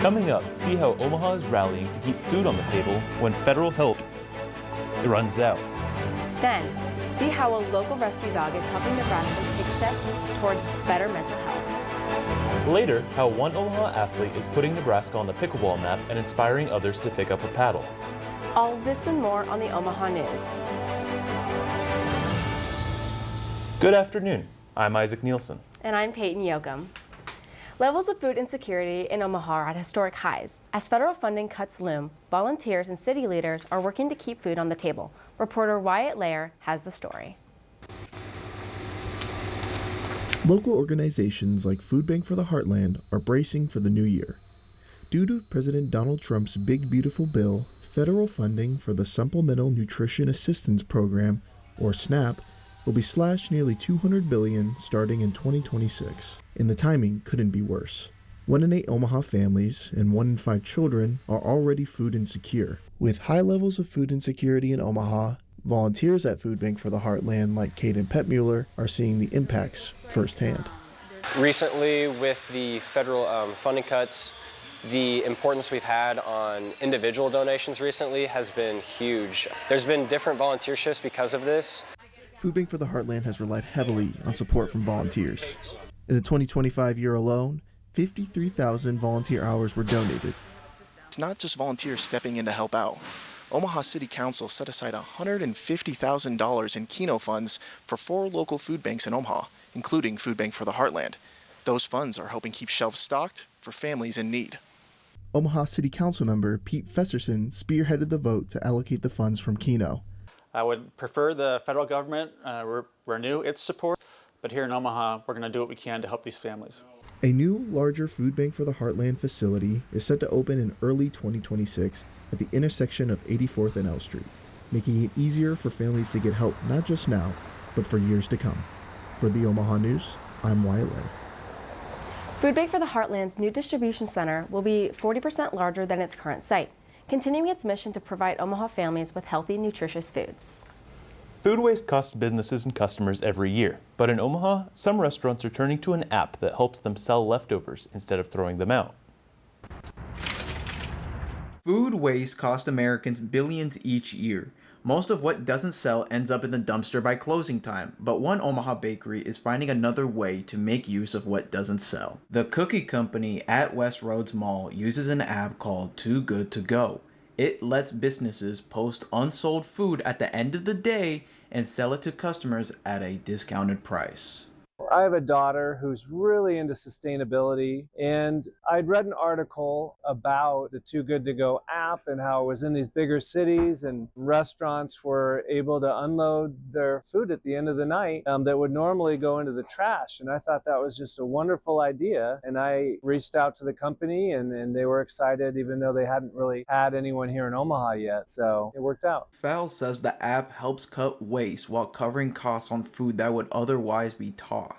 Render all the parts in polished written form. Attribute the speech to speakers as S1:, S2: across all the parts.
S1: Coming up, see how Omaha is rallying to keep food on the table when federal help runs out.
S2: Then, see how a local rescue dog is helping Nebraskans take steps toward better mental health.
S1: Later, how one Omaha athlete is putting Nebraska on the pickleball map and inspiring others to pick up a paddle.
S2: All this and more on the Omaha News.
S1: Good afternoon. I'm Isaac Nielsen.
S2: And I'm Peyton Yoakum. Levels of food insecurity in Omaha are at historic highs. As federal funding cuts loom, volunteers and city leaders are working to keep food on the table. Reporter Wyatt Lair has the story.
S3: Local organizations like Food Bank for the Heartland are bracing for the new year. Due to President Donald Trump's Big Beautiful Bill, federal funding for the Supplemental Nutrition Assistance Program, or SNAP, will be slashed nearly $200 billion starting in 2026. And the timing couldn't be worse. 1 in 8 Omaha families and 1 in 5 children are already food insecure. With high levels of food insecurity in Omaha, volunteers at Food Bank for the Heartland like Caden Petmuller are seeing the impacts firsthand.
S4: Recently, with the federal funding cuts, the importance we've had on individual donations recently has been huge. There's been different volunteer shifts because of this.
S3: Food Bank for the Heartland has relied heavily on support from volunteers. In the 2025 year alone, 53,000 volunteer hours were donated.
S5: It's not just volunteers stepping in to help out. Omaha City Council set aside $150,000 in Keno funds for 4 local food banks in Omaha, including Food Bank for the Heartland. Those funds are helping keep shelves stocked for families in need.
S3: Omaha City Council member Pete Festerson spearheaded the vote to allocate the funds from Keno.
S6: I would prefer the federal government renew its support, but here in Omaha, we're going to do what we can to help these families.
S3: A new, larger Food Bank for the Heartland facility is set to open in early 2026 at the intersection of 84th and L Street, making it easier for families to get help not just now, but for years to come. For the Omaha News, I'm Wyatt Lair.
S2: Food Bank for the Heartland's new distribution center will be 40% larger than its current site, continuing its mission to provide Omaha families with healthy, nutritious foods.
S1: Food waste costs businesses and customers every year, but in Omaha, some restaurants are turning to an app that helps them sell leftovers instead of throwing them out.
S7: Food waste costs Americans billions each year. Most of what doesn't sell ends up in the dumpster by closing time, but one Omaha bakery is finding another way to make use of what doesn't sell. The cookie company at West Roads Mall uses an app called Too Good To Go. It lets businesses post unsold food at the end of the day and sell it to customers at a discounted price.
S8: I have a daughter who's really into sustainability, and I'd read an article about the Too Good To Go app and how it was in these bigger cities and restaurants were able to unload their food at the end of the night that would normally go into the trash. And I thought that was just a wonderful idea. And I reached out to the company and they were excited, even though they hadn't really had anyone here in Omaha yet. So it worked out.
S7: Fowle says the app helps cut waste while covering costs on food that would otherwise be tossed.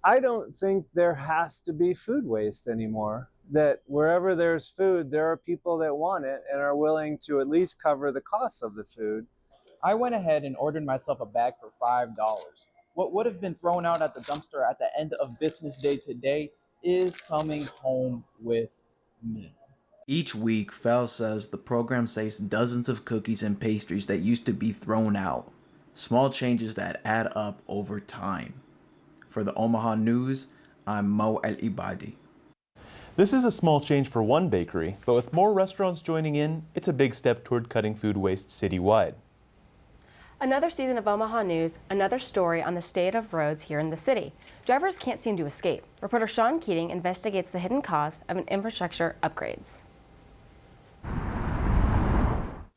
S8: I don't think there has to be food waste anymore. That wherever there's food, there are people that want it and are willing to at least cover the costs of the food.
S9: I went ahead and ordered myself a bag for $5. What would have been thrown out at the dumpster at the end of business day today is coming home with me.
S7: Each week, Fowle says the program saves dozens of cookies and pastries that used to be thrown out. Small changes that add up over time. For the Omaha News, I'm Mo El-Ibadi.
S1: This is a small change for one bakery, but with more restaurants joining in, it's a big step toward cutting food waste citywide.
S2: Another season of Omaha News, another story on the state of roads here in the city. Drivers can't seem to escape. Reporter Sean Keating investigates the hidden cost of infrastructure upgrades.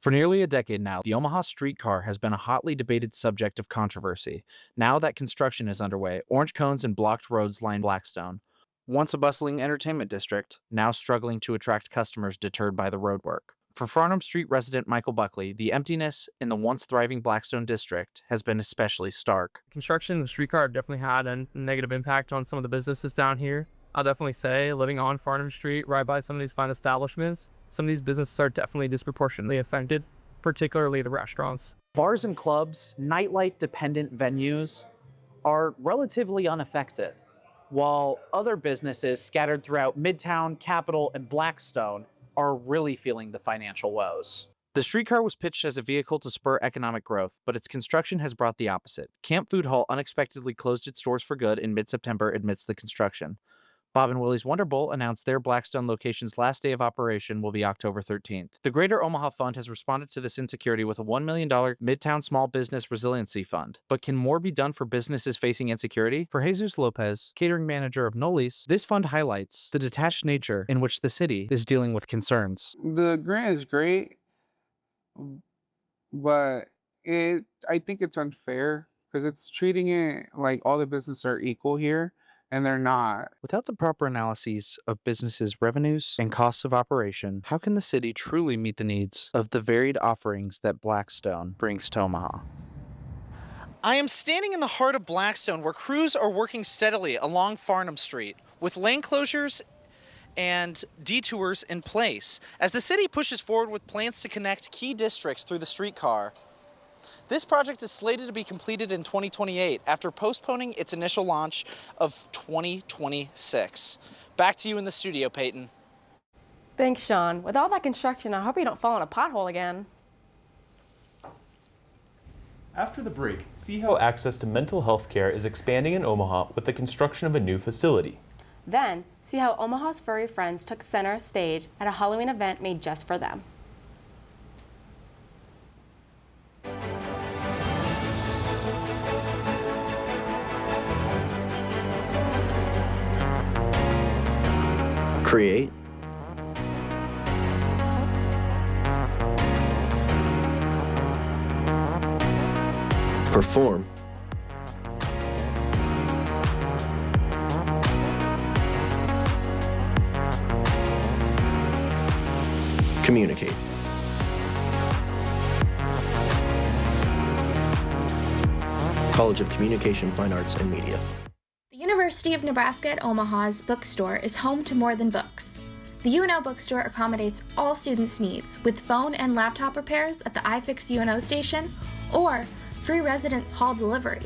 S10: For nearly a decade now, the Omaha streetcar has been a hotly debated subject of controversy. Now that construction is underway, orange cones and blocked roads line Blackstone. Once a bustling entertainment district, now struggling to attract customers deterred by the roadwork. For Farnham Street resident Michael Buckley, the emptiness in the once thriving Blackstone district has been especially stark.
S11: Construction of the streetcar definitely had a negative impact on some of the businesses down here. I'll definitely say, living on Farnham Street, right by some of these fine establishments, some of these businesses are definitely disproportionately affected, particularly the restaurants.
S12: Bars and clubs, nightlight-dependent venues are relatively unaffected.
S10: while other businesses scattered throughout Midtown, Capitol, and Blackstone are really feeling the financial woes. The streetcar was pitched as a vehicle to spur economic growth, but its construction has brought the opposite. Camp Food Hall unexpectedly closed its doors for good in mid-September amidst the construction. Bob and Willie's Wonder Bowl announced their Blackstone location's last day of operation will be October 13th. The Greater Omaha Fund has responded to this insecurity with a $1 million Midtown Small Business Resiliency Fund. But can more be done for businesses facing insecurity? For Jesus Lopez, catering manager of Noli's, this fund highlights the detached nature in which the city is dealing with concerns.
S12: The grant is great, but I think it's unfair because it's treating it like all the businesses are equal here, and they're not.
S10: Without the proper analyses of businesses' revenues and costs of operation, how can the city truly meet the needs of the varied offerings that Blackstone brings to Omaha?
S13: I am standing in the heart of Blackstone, where crews are working steadily along Farnham Street, with lane closures and detours in place, as the city pushes forward with plans to connect key districts through the streetcar. This project is slated to be completed in 2028 after postponing its initial launch of 2026. Back to you in the studio, Peyton.
S2: Thanks, Sean. With all that construction, I hope you don't fall in a pothole again.
S1: After the break, see how access to mental health care is expanding in Omaha with the construction of a new facility.
S2: Then, see how Omaha's furry friends took center stage at a Halloween event made just for them.
S14: Create, perform, communicate. College of Communication, Fine Arts, and Media.
S15: The University of Nebraska at Omaha's bookstore is home to more than books. The UNO bookstore accommodates all students' needs with phone and laptop repairs at the iFix UNO station or free residence hall delivery.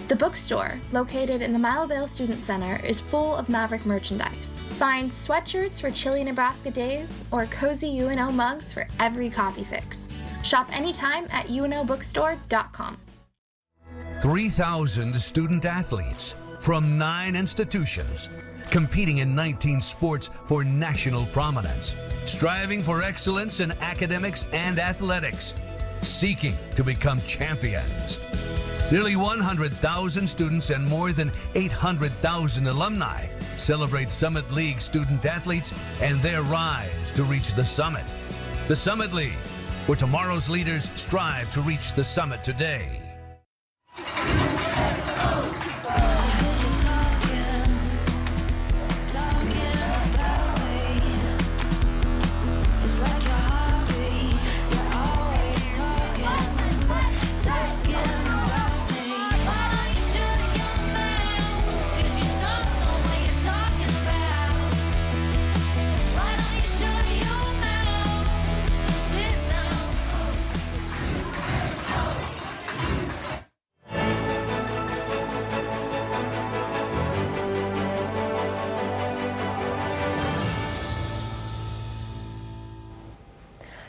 S15: The bookstore, located in the Milevale Student Center, is full of Maverick merchandise. Find sweatshirts for chilly Nebraska days or cozy UNO mugs for every coffee fix. Shop anytime at unobookstore.com.
S16: 3,000 student athletes from 9 institutions, competing in 19 sports for national prominence, striving for excellence in academics and athletics, seeking to become champions. Nearly 100,000 students and more than 800,000 alumni celebrate Summit League student athletes and their rise to reach the summit. The Summit League, where tomorrow's leaders strive to reach the summit today.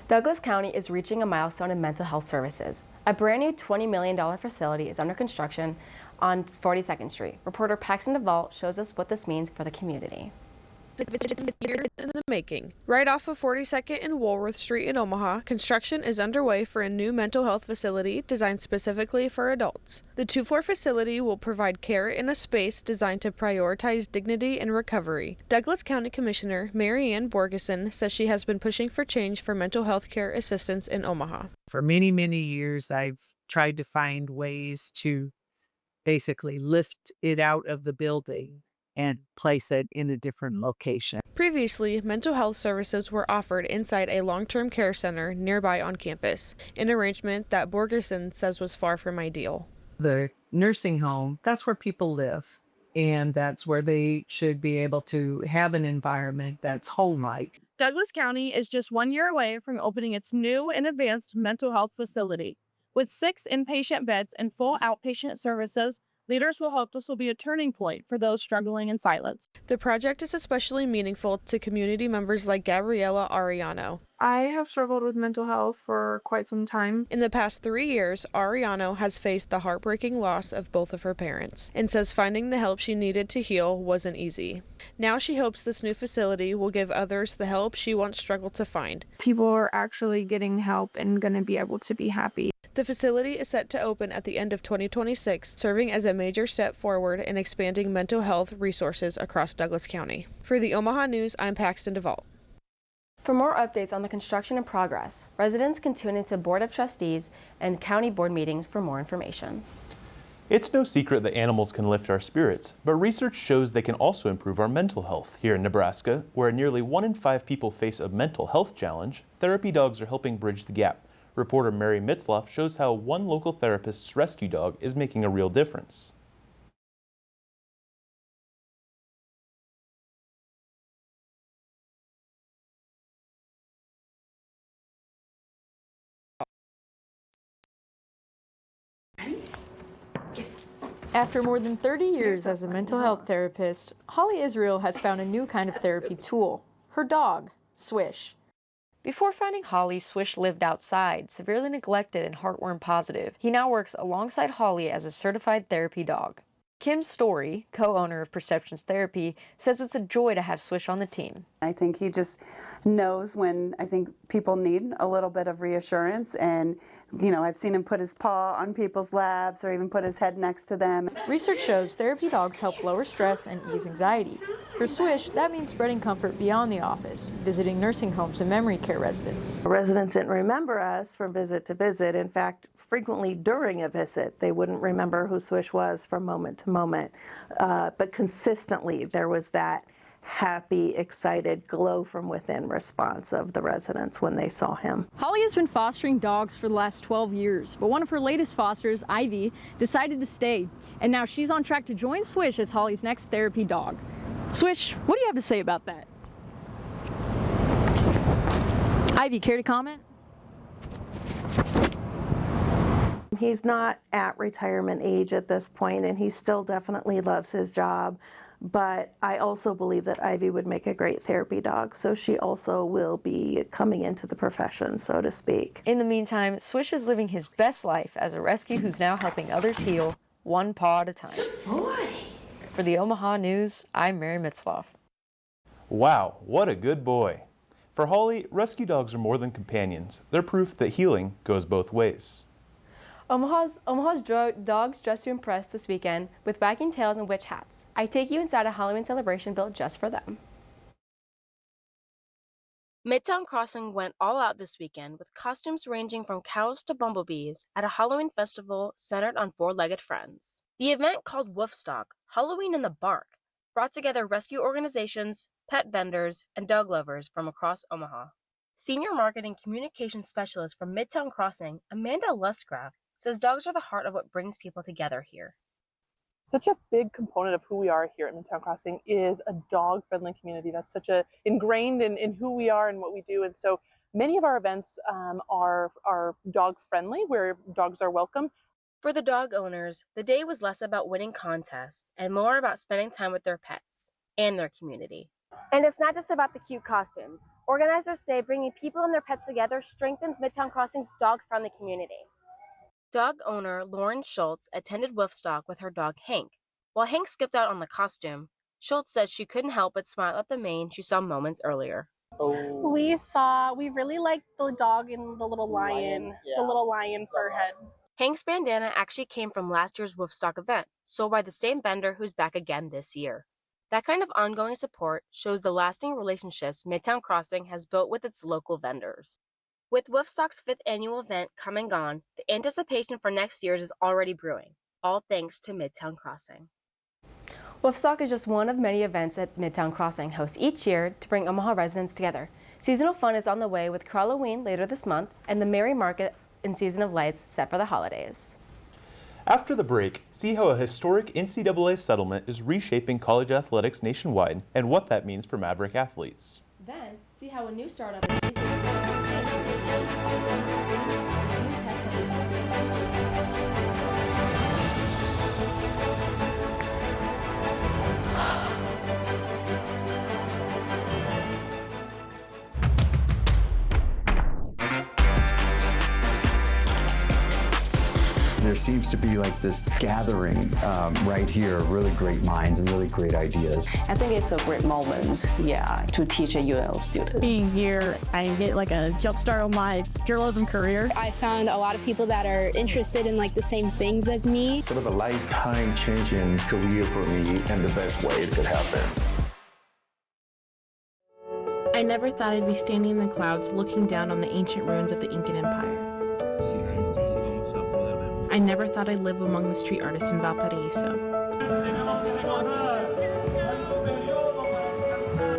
S2: Douglas County is reaching a milestone in mental health services. A brand new $20 million facility is under construction on 42nd Street. Reporter Paxton DeVault shows us what this means for the community.
S17: In the making. Right off of 42nd and Woolworth Street in Omaha, construction is underway for a new mental health facility designed specifically for adults. The 2-floor facility will provide care in a space designed to prioritize dignity and recovery. Douglas County Commissioner Mary Ann Borgeson says she has been pushing for change for mental health care assistance in Omaha.
S18: For many, many years, I've tried to find ways to basically lift it out of the building and place it in a different location.
S17: Previously, mental health services were offered inside a long-term care center nearby on campus, an arrangement that Borgerson says was far from ideal.
S18: The nursing home, that's where people live, and that's where they should be able to have an environment that's home-like.
S19: Douglas County is just 1 year away from opening its new and advanced mental health facility. With 6 inpatient beds and full outpatient services, Leaders will hope this will be a turning point for those struggling in silence.
S17: The project is especially meaningful to community members like Gabriela Ariano.
S20: I have struggled with mental health for quite some time.
S17: In the past 3 years, Ariano has faced the heartbreaking loss of both of her parents and says finding the help she needed to heal wasn't easy. Now she hopes this new facility will give others the help she once struggled to find.
S20: People are actually getting help and going to be able to be happy.
S17: The facility is set to open at the end of 2026, serving as a major step forward in expanding mental health resources across Douglas County. For the Omaha News, I'm Paxton DeVault.
S2: For more updates on the construction in progress, residents can tune into Board of Trustees and County Board meetings for more information.
S1: It's no secret that animals can lift our spirits, but research shows they can also improve our mental health. Here in Nebraska, where nearly 1 in 5 people face a mental health challenge, therapy dogs are helping bridge the gap. Reporter Mary Mitzloff shows how one local therapist's rescue dog is making a real difference.
S21: After more than 30 years as a mental health therapist, Holly Israel has found a new kind of therapy tool, her dog, Swish.
S22: Before finding Holly, Swish lived outside, severely neglected and heartworm positive. He now works alongside Holly as a certified therapy dog. Kim Story, co-owner of Perceptions Therapy, says it's a joy to have Swish on the team.
S23: I think he just knows when I think people need a little bit of reassurance, and I've seen him put his paw on people's laps or even put his head next to them.
S21: Research shows therapy dogs help lower stress and ease anxiety. For Swish, that means spreading comfort beyond the office, visiting nursing homes and memory care residents.
S24: Residents didn't remember us from visit to visit. In fact, frequently during a visit, they wouldn't remember who Swish was from moment to moment. But consistently, there was that happy, excited, glow from within response of the residents when they saw him.
S25: Holly has been fostering dogs for the last 12 years, but one of her latest fosters, Ivy, decided to stay. And now she's on track to join Swish as Holly's next therapy dog. Swish, what do you have to say about that? Ivy, care to comment?
S24: He's not at retirement age at this point, and he still definitely loves his job. But I also believe that Ivy would make a great therapy dog, so she also will be coming into the profession, so to speak.
S22: In the meantime, Swish is living his best life as a rescue who's now helping others heal, one paw at a time. Boy! For the Omaha News, I'm Mary Mitzloff.
S1: Wow, what a good boy. For Holly, rescue dogs are more than companions. They're proof that healing goes both ways.
S2: Omaha's dogs dressed to impress this weekend with wagging tails and witch hats. I take you inside a Halloween celebration built just for them. Midtown Crossing went all out this weekend with costumes ranging from cows to bumblebees at a Halloween festival centered on four-legged friends. The event, called Woofstock, Halloween in the Bark, brought together rescue organizations, pet vendors, and dog lovers from across Omaha. Senior Marketing Communications Specialist from Midtown Crossing, Amanda Lustgraf, says dogs are the heart of what brings people together here.
S26: Such a big component of who we are here at Midtown Crossing is a dog-friendly community. That's such a ingrained in who we are and what we do. And so many of our events are dog-friendly, where dogs are welcome.
S2: For the dog owners, the day was less about winning contests and more about spending time with their pets and their community. And it's not just about the cute costumes. Organizers say bringing people and their pets together strengthens Midtown Crossing's dog-friendly community. Dog owner Lauren Schultz attended Woofstock with her dog Hank. While Hank skipped out on the costume, Schultz said she couldn't help but smile at the mane she saw moments earlier.
S27: We really liked the dog and the little lion, the little lion fur head.
S2: Hank's bandana actually came from last year's Woofstock event, sold by the same vendor who's back again this year. That kind of ongoing support shows the lasting relationships Midtown Crossing has built with its local vendors. With Woofstock's 5th annual event come and gone, the anticipation for next year's is already brewing, all thanks to Midtown Crossing. Woofstock is just one of many events that Midtown Crossing hosts each year to bring Omaha residents together. Seasonal fun is on the way with Halloween later this month and the Merry Market and Season of Lights set for the holidays.
S1: After the break, see how a historic NCAA settlement is reshaping college athletics nationwide and what that means for Maverick athletes.
S2: Then, see how a new startup is taking
S3: There seems to be like this gathering right here of really great minds and really great ideas.
S4: I think it's a great moment, to teach a UNO student.
S19: Being here, I get like a jump start on my journalism career.
S5: I found a lot of people that are interested in like the same things as me.
S3: Sort of a lifetime changing career for me and the best way it could happen.
S6: I never thought I'd be standing in the clouds looking down on the ancient ruins of the Incan Empire. I never thought I'd live among the street artists in Valparaiso.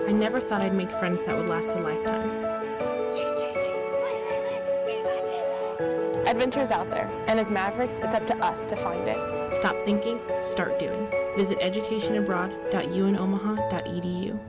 S6: I never thought I'd make friends that would last a lifetime.
S7: Adventure's out there, and as Mavericks, it's up to us to find it.
S6: Stop thinking, start doing. Visit educationabroad.unomaha.edu.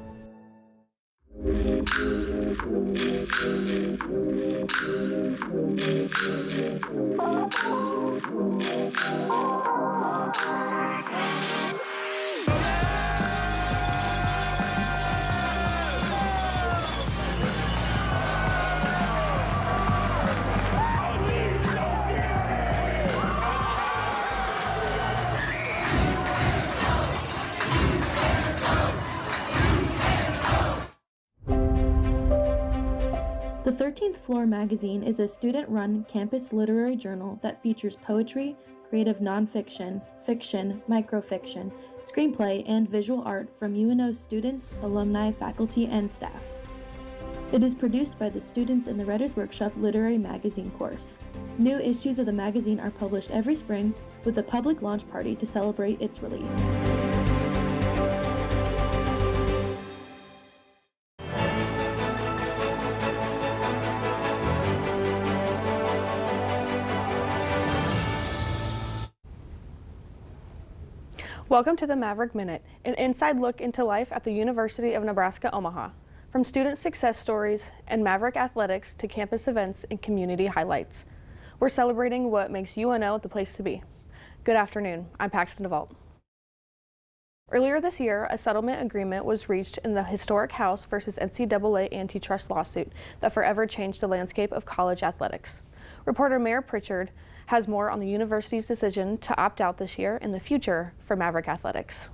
S8: The 13th Floor magazine is a student-run campus literary journal that features poetry, creative nonfiction, fiction, microfiction, screenplay, and visual art from UNO students, alumni, faculty, and staff. It is produced by the students in the Writers' Workshop Literary Magazine course. New issues of the magazine are published every spring with a public launch party to celebrate its release.
S26: Welcome to the Maverick Minute, an inside look into life at the University of Nebraska, Omaha. From student success stories and Maverick athletics to campus events and community highlights. We're celebrating what makes UNO the place to be. Good afternoon, I'm Paxton DeVault. Earlier this year, a settlement agreement was reached in the historic House versus NCAA antitrust lawsuit that forever changed the landscape of college athletics. Reporter Mayor Pritchard has more on the university's decision to opt out this year and the future for Maverick athletics.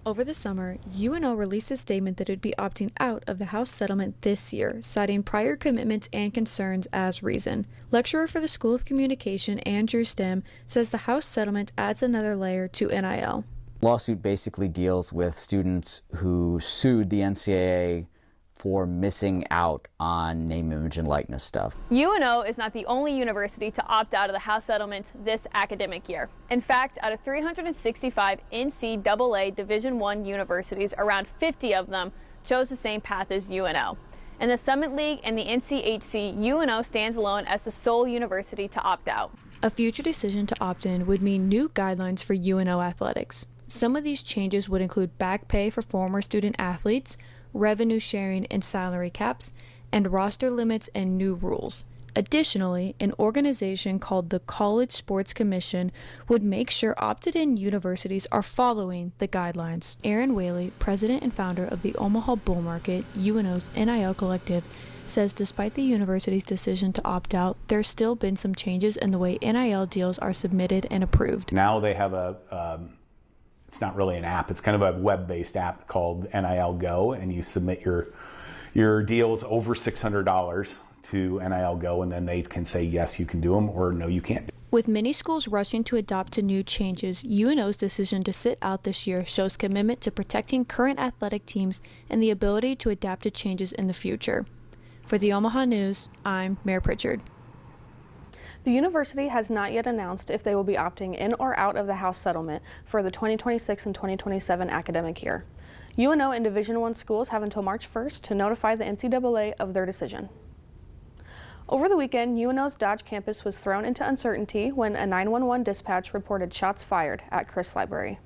S9: Over the summer, UNO released a statement that it would be opting out of the House settlement this year, citing prior commitments and concerns as reason. Lecturer for the School of Communication, Andrew Stem, says the House settlement adds another layer to NIL.
S28: Lawsuit basically deals with students who sued the NCAA for missing out on name, image, and likeness stuff.
S29: UNO is not the only university to opt out of the House settlement this academic year. In fact, out of 365 NCAA Division I universities, around 50 of them chose the same path as UNO. In the Summit League and the NCHC, UNO stands alone as the sole university to opt out.
S9: A future decision to opt in would mean new guidelines for UNO athletics. Some of these changes would include back pay for former student athletes, revenue sharing and salary caps, and roster limits and new rules. Additionally, an organization called the College Sports Commission would make sure opted-in universities are following the guidelines. Aaron Whaley, president and founder of the Omaha Bull Market, UNO's NIL collective, says despite the university's decision to opt out, there's still been some changes in the way NIL deals are submitted and approved.
S30: Now they have it's not really an app, it's kind of a web-based app called NIL Go, and you submit your deals over $600 to NIL Go, and then they can say yes, you can do them, or no, you can't.
S9: With many schools rushing to adopt to new changes, UNO's decision to sit out this year shows commitment to protecting current athletic teams and the ability to adapt to changes in the future. For the Omaha News, I'm Mayor Pritchard.
S26: The university has not yet announced if they will be opting in or out of the House settlement for the 2026 and 2027 academic year. UNO and Division I schools have until March 1st to notify the NCAA of their decision. Over the weekend, UNO's Dodge campus was thrown into uncertainty when a 911 dispatch reported shots fired at Chris Library.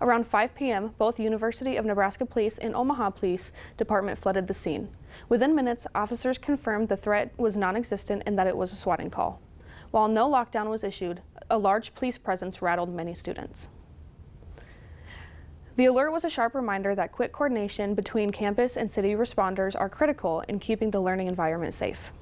S26: Around 5 p.m., both University of Nebraska Police and Omaha Police Department flooded the scene. Within minutes, officers confirmed the threat was non-existent and that it was a swatting call. While no lockdown was issued, a large police presence rattled many students. The alert was a sharp reminder that quick coordination between campus and city responders are critical in keeping the learning environment safe.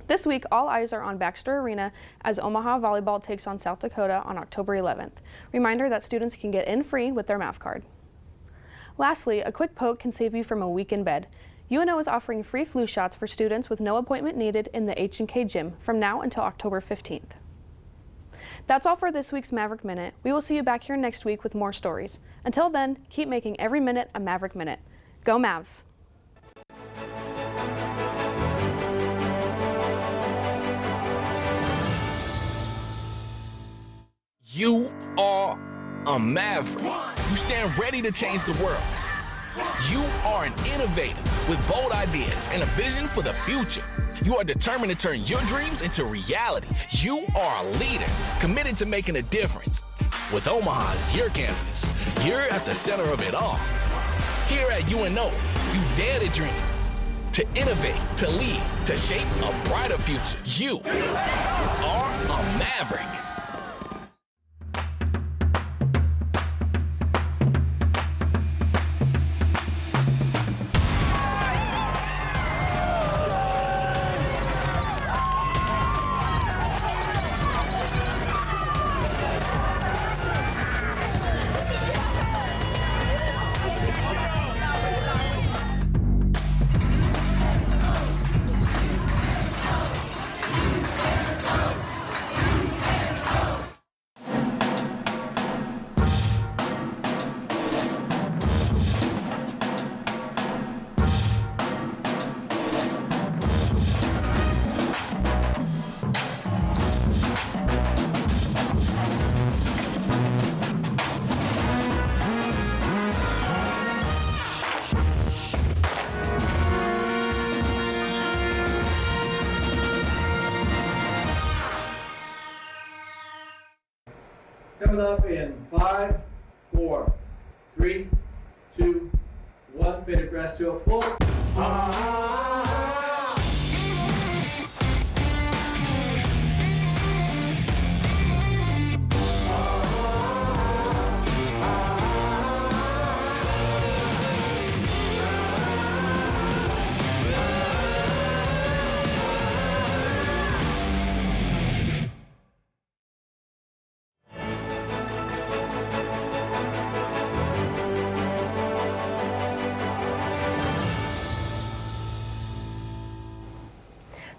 S10: This week, all eyes are on Baxter Arena as Omaha volleyball takes on South Dakota on October 11th. Reminder that students can get in free with their math card. Lastly, a quick poke can save you from a week in bed. UNO is offering free flu shots for students with no appointment needed in the H&K gym from now until October 15th. That's all for this week's Maverick Minute. We will see you back here next week with more stories. Until then, keep making every minute a Maverick Minute. Go Mavs!
S11: You are a Maverick. You stand ready to change the world. You are an innovator with bold ideas and a vision for the future. You are determined to turn your dreams into reality. You are a leader, committed to making a difference. With Omaha as your campus, you're at the center of it all. Here at UNO, you dare to dream, to innovate, to lead, to shape a brighter future. You are a Maverick.
S12: Coming up in 5, 4, 3, 2, 1. Faded press to a full.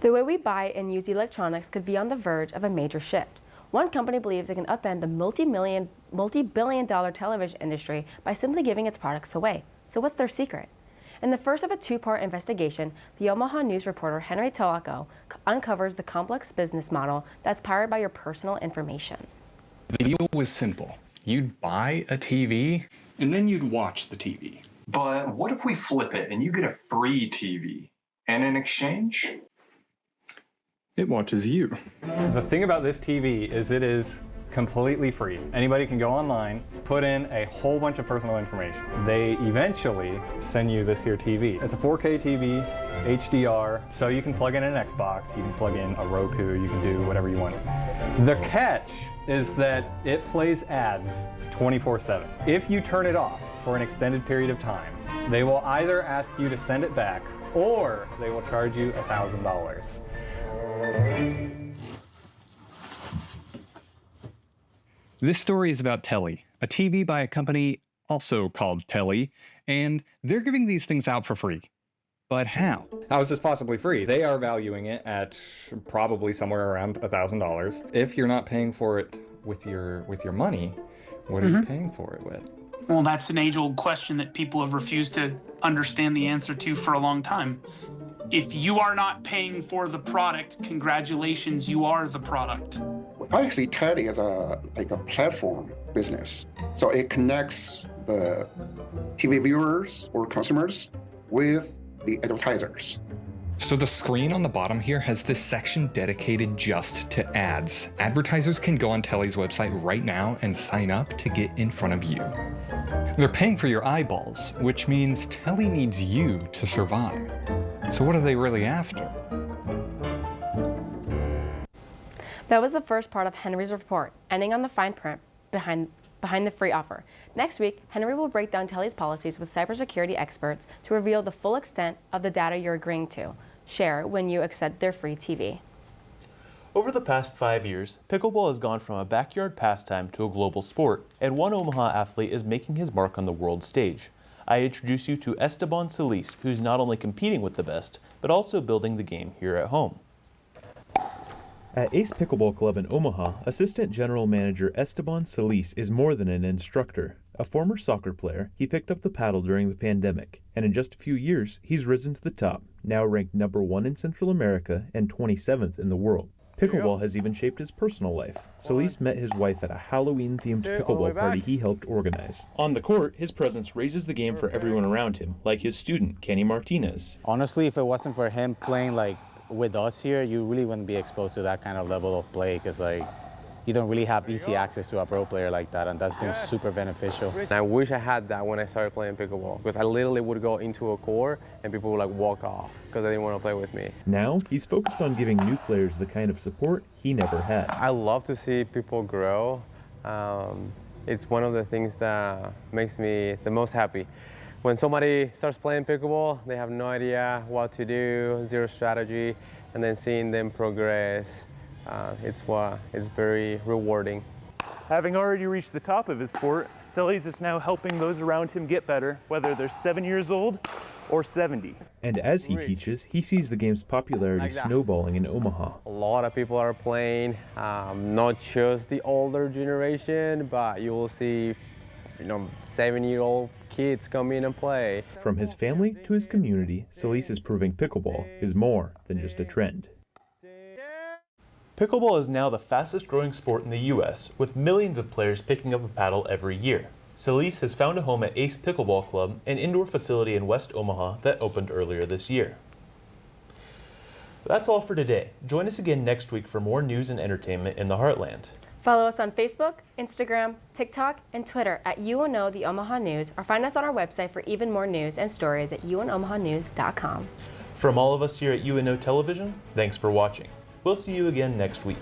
S2: The way we buy and use electronics could be on the verge of a major shift. One company believes it can upend the multi-billion-dollar television industry by simply giving its products away. So what's their secret? In the first of a two-part investigation, the Omaha News reporter Henry Tolaco uncovers the complex business model that's powered by your personal information.
S13: The deal was simple. You'd buy a TV, and then you'd watch the TV.
S14: But what if we flip it and you get a free TV? And in exchange?
S13: It watches you.
S15: The thing about this TV is it is completely free. Anybody can go online, put in a whole bunch of personal information. They eventually send you this here TV. It's a 4K TV, HDR, so you can plug in an Xbox, you can plug in a Roku, you can do whatever you want. The catch is that it plays ads 24/7. If you turn it off for an extended period of time, they will either ask you to send it back or they will charge you $1,000.
S13: This story is about Telly, a TV by a company also called Telly, and they're giving these things out for free. But how?
S15: How is this possibly free? They are valuing it at probably somewhere around $1,000. If you're not paying for it with your money, what are you paying for it with?
S16: Well, that's an age-old question that people have refused to understand the answer to for a long time. If you are not paying for the product, congratulations, you are the product.
S17: I see Telly as a platform business. So it connects the TV viewers or consumers with the advertisers.
S13: So the screen on the bottom here has this section dedicated just to ads. Advertisers can go on Telly's website right now and sign up to get in front of you. They're paying for your eyeballs, which means Telly needs you to survive. So what are they really after?
S2: That was the first part of Henry's report, ending on the fine print behind the free offer. Next week, Henry will break down Telly's policies with cybersecurity experts to reveal the full extent of the data you're agreeing to. share when you accept their free TV.
S1: Over the past 5 years, pickleball has gone from a backyard pastime to a global sport, and one Omaha athlete is making his mark on the world stage. I introduce you to Esteban Solis, who's not only competing with the best, but also building the game here at home.
S4: At Ace Pickleball Club in Omaha, Assistant General Manager Esteban Solis is more than an instructor. A former soccer player, he picked up the paddle during the pandemic, and in just a few years, he's risen to the top, now ranked #1 in Central America and 27th in the world. Pickleball has even shaped his personal life. Solis met his wife at a Halloween-themed pickleball party he helped organize. On the court, his presence raises the game for everyone around him, like his student, Kenny Martinez.
S18: Honestly, if it wasn't for him playing with us here, you really wouldn't be exposed to that kind of level of play, because you don't really have easy access to a pro player like that, and that's been super beneficial.
S20: I wish I had that when I started playing pickleball, because I literally would go into a court and people would walk off because they didn't want to play with me.
S4: Now, he's focused on giving new players the kind of support he never had.
S20: I love to see people grow. It's one of the things that makes me the most happy. When somebody starts playing pickleball, they have no idea what to do, zero strategy, and then seeing them progress, it's very rewarding.
S21: Having already reached the top of his sport, Solis is now helping those around him get better, whether they're 7 years old or 70.
S4: And as he teaches, he sees the game's popularity snowballing in Omaha.
S20: A lot of people are playing, not just the older generation, but you will see 7-year-old kids come in and play.
S4: From his family to his community, Solis is proving pickleball is more than just a trend.
S1: Pickleball is now the fastest growing sport in the U.S., with millions of players picking up a paddle every year. Solis has found a home at Ace Pickleball Club, an indoor facility in West Omaha that opened earlier this year. That's all for today. Join us again next week for more news and entertainment in the Heartland.
S2: Follow us on Facebook, Instagram, TikTok, and Twitter at UNO the Omaha News, or find us on our website for even more news and stories at unomahanews.com.
S1: From all of us here at UNO Television, thanks for watching. We'll see you again next week.